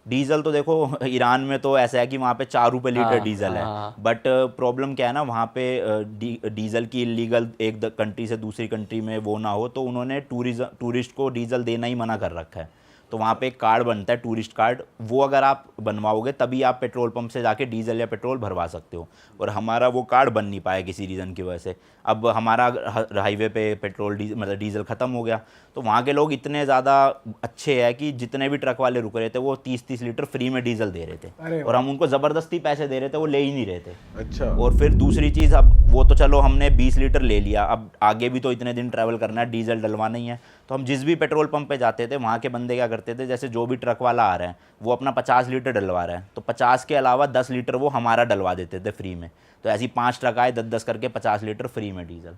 Diesel तो देखो Iran में तो ऐसा है कि वहाँ पे 4 रुपये लीटर हाँ डीजल है। हाँ। बट प्रॉब्लम क्या है ना, वहाँ पे डीजल की इलीगल एक कंट्री से दूसरी कंट्री में वो ना हो, तो उन्होंने टूरिस्ट को डीजल देना ही मना कर रखा है। तो वहाँ पे एक कार्ड बनता है, टूरिस्ट कार्ड, वो अगर आप बनवाओगे तभी आप पेट्रोल पंप से जाके डीजल या पेट्रोल भरवा सकते हो। और हमारा वो कार्ड बन नहीं पाया किसी रीज़न की वजह से। अब हमारा हाईवे पे पेट्रोल मतलब डीजल ख़त्म हो गया। तो वहाँ के लोग इतने ज़्यादा अच्छे हैं कि जितने भी ट्रक वाले रुक रहे थे वो 30-30 लीटर फ्री में डीजल दे रहे थे। अरे और वाह। हम उनको ज़बरदस्ती पैसे दे रहे थे, वो ले ही नहीं रहे थे। अच्छा। और फिर दूसरी चीज़, अब वो तो चलो हमने 20 लीटर ले लिया, अब आगे भी तो इतने दिन ट्रैवल करना है, डीजल डलवाना ही है। तो हम जिस भी पेट्रोल पंप पे जाते थे वहाँ के बंदे क्या करते थे, जैसे जो भी ट्रक वाला आ रहा है वो अपना 50 लीटर डलवा रहा है, तो 50 के अलावा 10 लीटर वो हमारा डलवा देते थे फ्री में। तो ऐसी 5 ट्रक आए, 10-10 करके 50 लीटर फ्री में डीजल।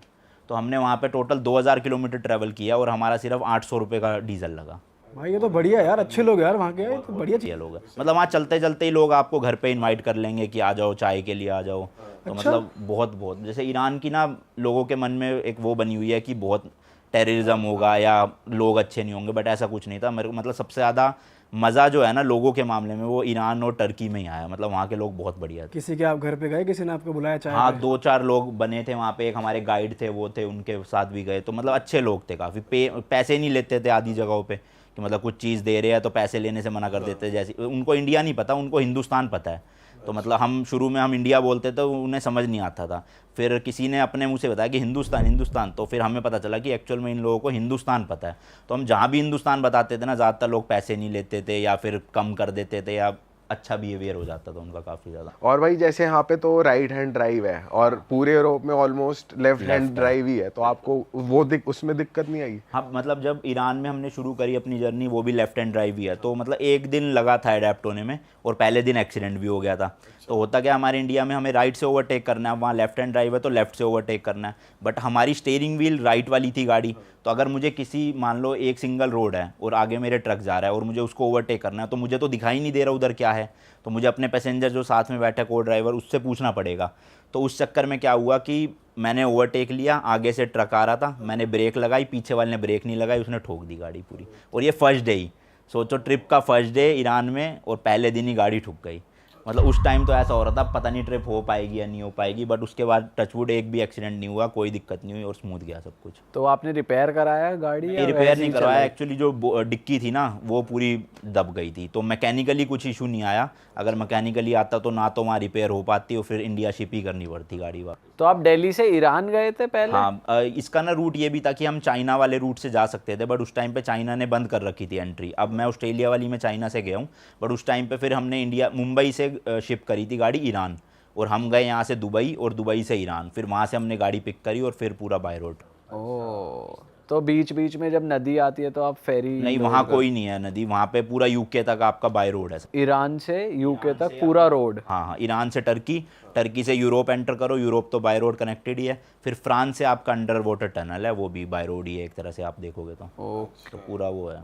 तो हमने वहाँ पे टोटल 2000 किलोमीटर ट्रैवल किया और हमारा सिर्फ 800 रुपये का डीजल लगा। भाई ये तो बढ़िया यार, अच्छे लोग यार वहाँ के, ये तो बढ़िया चीज़। ये लोग मतलब वहाँ चलते चलते ही लोग आपको घर पे इनवाइट कर लेंगे कि आ जाओ चाय के लिए आ जाओ। तो अच्छा। मतलब बहुत बहुत जैसे ईरान की ना लोगों के मन में एक वो बनी हुई है कि बहुत टेररिज्म होगा या लोग अच्छे नहीं होंगे, बट ऐसा कुछ नहीं था। मेरे को मतलब सबसे ज़्यादा मज़ा जो है ना लोगों के मामले में वो ईरान और टर्की में ही आया। मतलब वहाँ के लोग बहुत बढ़िया थे। किसी के आप घर पे गए, किसी ने आपको बुलाया चाय हाँ पे? 2-4 लोग बने थे वहाँ पे, एक हमारे गाइड थे वो थे, उनके साथ भी गए। तो मतलब अच्छे लोग थे काफ़ी, पैसे नहीं लेते थे आधी जगहों पे कि मतलब कुछ चीज़ दे रहे हैं तो पैसे लेने से मना कर देते। जैसे उनको इंडिया नहीं पता, उनको हिंदुस्तान पता है। तो मतलब हम शुरू में हम इंडिया बोलते तो उन्हें समझ नहीं आता था। फिर किसी ने अपने मुंह से बताया कि हिंदुस्तान हिंदुस्तान, तो फिर हमें पता चला कि एक्चुअल में इन लोगों को हिंदुस्तान पता है। तो हम जहाँ भी हिंदुस्तान बताते थे ना, ज़्यादातर लोग पैसे नहीं लेते थे या फिर कम कर देते थे या अच्छा बिहेवियर हो जाता था उनका काफ़ी ज़्यादा। और भाई जैसे यहाँ पे तो राइट हैंड ड्राइव है और पूरे यूरोप में ऑलमोस्ट लेफ्ट हैंड है। ड्राइव ही है, तो आपको वो उसमें दिक्कत नहीं आई? हाँ मतलब जब ईरान में हमने शुरू करी अपनी जर्नी, वो भी लेफ्ट हैंड ड्राइव ही है, तो मतलब एक दिन लगा था अडेप्ट होने में और पहले दिन एक्सीडेंट भी हो गया था। तो होता क्या, हमारे इंडिया में हमें राइट से ओवरटेक करना है, वहाँ लेफ्ट हैंड ड्राइव है तो लेफ्ट से ओवरटेक करना है। बट हमारी स्टीयरिंग व्हील राइट वाली थी गाड़ी, तो अगर मुझे किसी, मान लो एक सिंगल रोड है और आगे मेरे ट्रक जा रहा है और मुझे उसको ओवरटेक करना है, तो मुझे तो दिखाई नहीं दे रहा उधर क्या है। तो मुझे अपने पैसेंजर जो साथ में बैठा को ड्राइवर, उससे पूछना पड़ेगा। तो उस चक्कर में क्या हुआ कि मैंने ओवरटेक लिया, आगे से ट्रक आ रहा था, मैंने ब्रेक लगाई, पीछे वाले ने ब्रेक नहीं लगाई, उसने ठोक दी गाड़ी पूरी। और ये फर्स्ट डे ही, सोचो ट्रिप का फर्स्ट डे ईरान में और पहले दिन ही गाड़ी ठुक गई। मतलब उस टाइम तो ऐसा हो रहा था पता नहीं ट्रिप हो पाएगी या नहीं हो पाएगी, बट उसके बाद टचवुड एक भी एक्सीडेंट नहीं हुआ, कोई दिक्कत नहीं हुई और स्मूथ गया सब कुछ। तो आपने रिपेयर कराया गाड़ी या रिपेयर वैसे नहीं ही करवाया, चलाई? एक्चुअली जो डिक्की थी ना वो पूरी दब गई थी, तो मैकेनिकली कुछ इशू नहीं आया। अगर मैकेनिकली आता तो ना तो वहाँ रिपेयर हो पाती और फिर इंडिया शिप ही करनी पड़ती गाड़ी वहाँ। तो आप दिल्ली से ईरान गए थे पहले? हाँ इसका ना रूट ये भी था कि हम चाइना वाले रूट से जा सकते थे, बट उस टाइम पे चाइना ने बंद कर रखी थी एंट्री। अब मैं ऑस्ट्रेलिया वाली में चाइना से गया हूँ, बट उस टाइम पे फिर हमने इंडिया मुंबई से शिप करी थी गाड़ी ईरान, और हम गए यहाँ से दुबई और दुबई से ईरान, फिर वहाँ से हमने गाड़ी पिक करी और फिर पूरा बाय रोड। ओह, तो बीच बीच में जब नदी आती है तो आप फेरी नहीं वहाँ कोई नहीं है नदी, वहाँ पे पूरा यूके तक आपका बाय रोड है। ईरान से यूके तक पूरा रोड? हाँ हाँ, ईरान से टर्की, टर्की से यूरोप एंटर करो, यूरोप तो बाय रोड कनेक्टेड ही है। फिर फ्रांस से आपका अंडर वाटर टनल है, वो भी बाय रोड ही है एक तरह से आप देखोगे तो। ओके। तो पूरा वो है।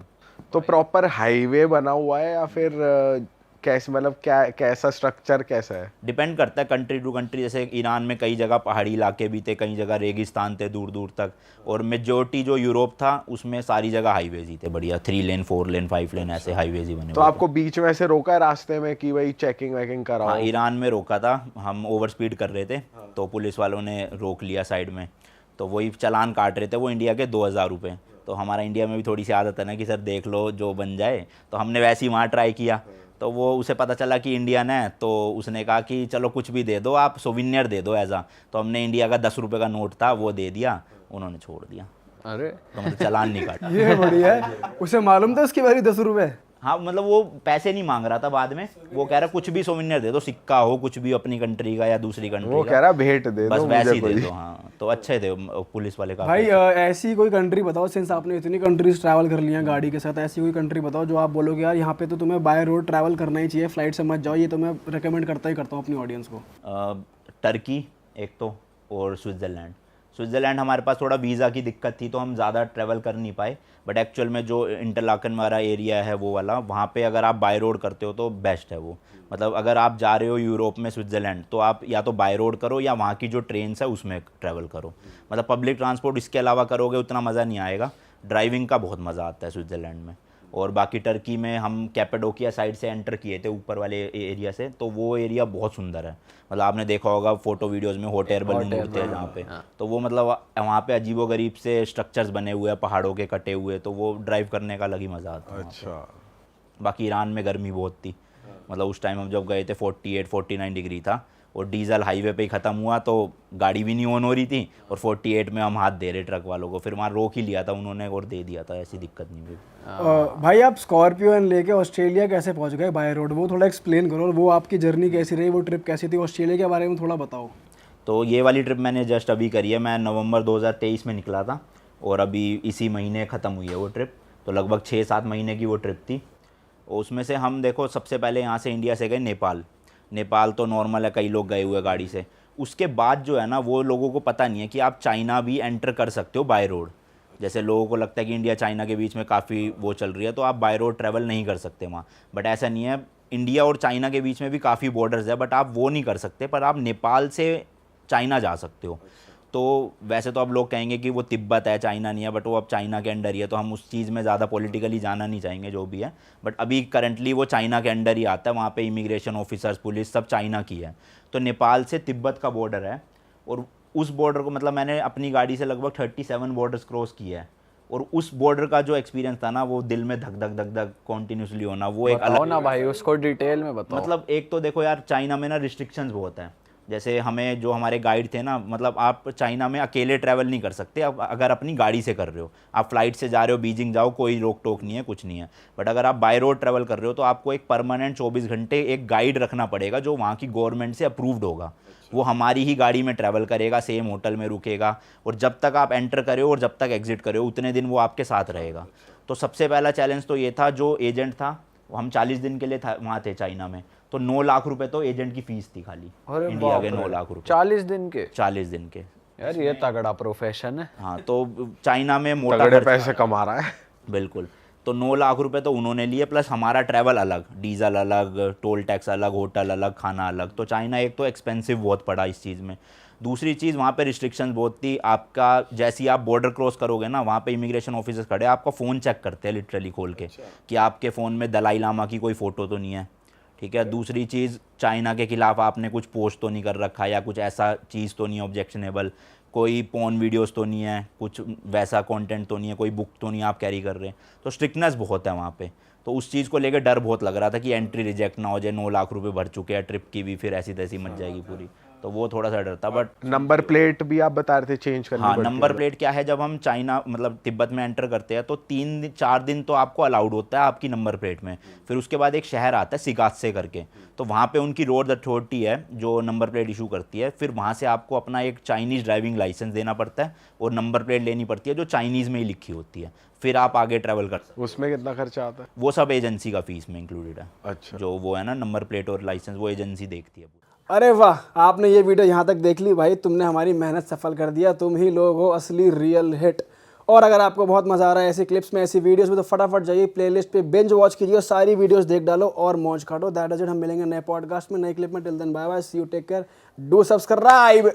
तो प्रॉपर हाईवे बना हुआ है या फिर कैसे, मतलब क्या कैसा स्ट्रक्चर कैसा है? डिपेंड करता है कंट्री टू कंट्री। जैसे ईरान में कई जगह पहाड़ी इलाके भी थे, कई जगह रेगिस्तान थे दूर दूर तक, और मेजोरिटी जो यूरोप था उसमें सारी जगह हाईवेज ही थे बढ़िया, 3 लेन 4 लेन 5 लेन ऐसे हाईवेज ही बने तो हुए आपको बीच में ऐसे रोका है रास्ते में कि भाई चेकिंग वेकिंग थे। कराओ? हाँ ईरान में रोका था, हम ओवर स्पीड कर रहे थे तो पुलिस वालों ने रोक लिया साइड में, तो वही चालान काट रहे थे वो इंडिया के 2000 रुपये। तो हमारा इंडिया में भी थोड़ी सी आदत है ना कि सर देख लो जो बन जाए, तो हमने वैसे ही वहाँ ट्राई किया। तो वो उसे पता चला कि इंडियन है, तो उसने कहा कि चलो कुछ भी दे दो, आप सोविनियर दे दो ऐसा। तो हमने इंडिया का 10 रुपये का नोट था वो दे दिया, उन्होंने छोड़ दिया। अरे तो मतलब चालान नहीं काटा। ये बढ़िया है, उसे मालूम था उसकी बारी 10 रुपए? हाँ मतलब वो पैसे नहीं मांग रहा था बाद में, वो कह रहा कुछ भी सोविनियर दे दो, सिक्का हो कुछ भी अपनी कंट्री का या दूसरी कंट्री वो का, कह रहा भेंट दे बस दो वैसे मुझे ही दे कोई। दो। हाँ तो अच्छे थे पुलिस वाले का। भाई ऐसी कोई कंट्री बताओ, सिंस आपने इतनी कंट्रीज ट्रैवल कर लिया गाड़ी के साथ, ऐसी कोई कंट्री बताओ जो आप बोलोगे यार यहाँ पे तो तुम्हें बाय रोड ट्रैवल करना ही चाहिए, फ्लाइट से मत जाओ, ये तो मैं रिकमेंड करता ही करता हूँ अपनी ऑडियंस को। टर्की एक तो, और स्विट्ज़रलैंड। स्विट्ज़रलैंड हमारे पास थोड़ा वीज़ा की दिक्कत थी तो हम ज़्यादा ट्रैवल कर नहीं पाए, बट एक्चुअल में जो इंटरलाकन वाला एरिया है वो वाला, वहाँ पे अगर आप बाय रोड करते हो तो बेस्ट है वो। मतलब अगर आप जा रहे हो यूरोप में स्विट्ज़रलैंड, तो आप या तो बाय रोड करो या वहाँ की जो ट्रेन्स है उसमें ट्रैवल करो। मतलब पब्लिक ट्रांसपोर्ट इसके अलावा करोगे उतना मज़ा नहीं आएगा। ड्राइविंग का बहुत मज़ा आता है स्विट्ज़रलैंड में। और बाकी टर्की में हम कैपेडोकिया साइड से एंटर किए थे ऊपर वाले एरिया से, तो वो एरिया बहुत सुंदर है। मतलब आपने देखा होगा फोटो वीडियोस में हॉट एयर बलून उड़ते हैं जहाँ पे, तो वो मतलब वहाँ पे अजीबोगरीब से स्ट्रक्चर्स बने हुए हैं पहाड़ों के कटे हुए, तो वो ड्राइव करने का अलग ही मज़ा आता है। अच्छा। बाकी ईरान में गर्मी बहुत थी, मतलब उस टाइम हम जब गए थे 48-49 डिग्री था, और डीजल हाईवे पे ही ख़त्म हुआ तो गाड़ी भी नहीं ऑन हो रही थी, और 48 में हम हाथ दे रहे ट्रक वालों को, फिर वहाँ रोक ही लिया था उन्होंने और दे दिया था, ऐसी दिक्कत नहीं हुई। भाई आप स्कॉर्पियो लेके ऑस्ट्रेलिया कैसे पहुंच गए बाय रोड, वो थोड़ा एक्सप्लेन करो, और वो आपकी जर्नी कैसी रही, वो ट्रिप कैसी थी, ऑस्ट्रेलिया के बारे में थोड़ा बताओ। तो ये वाली ट्रिप मैंने जस्ट अभी करी है, मैं नवंबर 2023 में निकला था, और अभी इसी महीने ख़त्म हुई है वो ट्रिप, तो लगभग 6-7 महीने की वो ट्रिप थी। उसमें से हम देखो सबसे पहले यहाँ से इंडिया से गए नेपाल। नेपाल तो नॉर्मल है, कई लोग गए हुए गाड़ी से। उसके बाद जो है ना, वो लोगों को पता नहीं है कि आप चाइना भी एंटर कर सकते हो बाय रोड। जैसे लोगों को लगता है कि इंडिया चाइना के बीच में काफ़ी वो चल रही है, तो आप बाय रोड ट्रैवल नहीं कर सकते वहाँ, बट ऐसा नहीं है। इंडिया और चाइना के बीच में भी काफ़ी बॉर्डर्स है, बट आप वो नहीं कर सकते, पर आप नेपाल से चाइना जा सकते हो। तो वैसे तो अब लोग कहेंगे कि वो तिब्बत है, चाइना नहीं है, बट वो अब चाइना के अंडर ही है, तो हम उस चीज़ में ज़्यादा पॉलिटिकली जाना नहीं चाहेंगे जो भी है, बट अभी करंटली वो चाइना के अंडर ही आता है। वहाँ पे इमिग्रेशन ऑफिसर्स, पुलिस सब चाइना की है। तो नेपाल से तिब्बत का बॉर्डर है, और उस बॉर्डर को मतलब मैंने अपनी गाड़ी से लगभग 37 बॉर्डर्स क्रॉस किया है, और उस बॉर्डर का जो एक्सपीरियंस था ना, वो दिल में धक धक धक धक कॉन्टीन्यूसली होना, वो एक बताओ अलग ना भाई, उसको डिटेल में बताओ। मतलब एक तो देखो यार, चाइना में ना रिस्ट्रिक्शंस बहुत हैं। जैसे हमें जो हमारे गाइड थे ना, मतलब आप चाइना में अकेले ट्रैवल नहीं कर सकते अब, अगर अपनी गाड़ी से कर रहे हो। आप फ्लाइट से जा रहे हो, बीजिंग जाओ, कोई रोक टोक नहीं है, कुछ नहीं है। बट अगर आप बाय रोड ट्रैवल कर रहे हो, तो आपको एक परमानेंट 24 घंटे एक गाइड रखना पड़ेगा, जो वहाँ की गवर्नमेंट से अप्रूव्ड होगा। वो हमारी ही गाड़ी में ट्रैवल करेगा, सेम होटल में रुकेगा, और जब तक आप एंटर करे हो और जब तक एग्जिट करे हो, उतने दिन वो आपके साथ रहेगा। तो सबसे पहला चैलेंज तो ये था, जो एजेंट था, हम 40 दिन के लिए वहाँ थे चाइना में, तो 9 लाख रुपए तो एजेंट की फीस थी खाली, अरे इंडिया के 9 लाख रुपए 40 दिन के। 40 दिन के। यार ये तगड़ा प्रोफेशन है। हाँ, तो चाइना में मोटा तगड़े खर्चा- पैसे कमा रहा है। बिल्कुल। तो 9 लाख रुपए तो उन्होंने लिए, प्लस हमारा ट्रैवल अलग, डीजल अलग, टोल टैक्स अलग, होटल अलग, खाना अलग। तो चाइना एक तो एक्सपेंसिव बहुत पड़ा इस चीज़ में। दूसरी चीज़, वहाँ पे रिस्ट्रिक्शंस बहुत थी। आपका जैसे ही आप बॉर्डर क्रॉस करोगे ना, वहाँ पे इमिग्रेशन ऑफिसर्स खड़े आपका फ़ोन चेक करते हैं लिटरली खोल के, कि आपके फ़ोन में दलाई लामा की कोई फ़ोटो तो नहीं है, ठीक है। दूसरी चीज़, चाइना के खिलाफ आपने कुछ पोस्ट तो नहीं कर रखा, या कुछ ऐसा चीज़ तो नहीं ऑब्जेक्शनेबल, कोई पोर्न वीडियोस तो नहीं है, कुछ वैसा कंटेंट तो नहीं है, कोई बुक तो नहीं आप कैरी कर रहे हैं। तो स्ट्रिक्टनेस बहुत है वहाँ पे। तो उस चीज़ को लेकर डर बहुत लग रहा था कि एंट्री रिजेक्ट ना हो जाए, 9 लाख रुपए भर चुके हैं ट्रिप की भी, फिर ऐसी तैसी मच जाएगी पूरी। तो वो थोड़ा सा डर था। बट नंबर प्लेट भी आप बता रहे थे चेंज करनी हाँ, पड़ती नंबर है। प्लेट क्या है, जब हम चाइना मतलब तिब्बत में एंटर करते हैं, तो 3-4 दिन तो आपको अलाउड होता है आपकी नंबर प्लेट में। फिर उसके बाद एक शहर आता है सिगात्से करके, तो वहाँ पे उनकी रोड अथॉरिटी है जो नंबर प्लेट इशू करती है। फिर वहाँ से आपको अपना एक चाइनीज़ ड्राइविंग लाइसेंस देना पड़ता है, और नंबर प्लेट लेनी पड़ती है जो चाइनीज़ में ही लिखी होती है। फिर आप आगे ट्रैवल कर सकते हैं। उसमें कितना खर्चा आता है? वो सब एजेंसी का फीस में इंक्लूडेड है। अच्छा। जो वो है ना नंबर प्लेट और लाइसेंस, वो एजेंसी देखती है। अरे वाह, आपने ये वीडियो यहाँ तक देख ली भाई, तुमने हमारी मेहनत सफल कर दिया, तुम ही लोग हो असली रियल हिट। और अगर आपको बहुत मजा आ रहा है ऐसी क्लिप्स में, ऐसी वीडियोस में, तो फटाफट जाइए प्लेलिस्ट पे बिंज वॉच कीजिए, सारी वीडियोस देख डालो और मौज काटो। That is it. हम मिलेंगे नए पॉडकास्ट में, नए क्लिप में। Till then bye bye, see you, take care, do subscribe.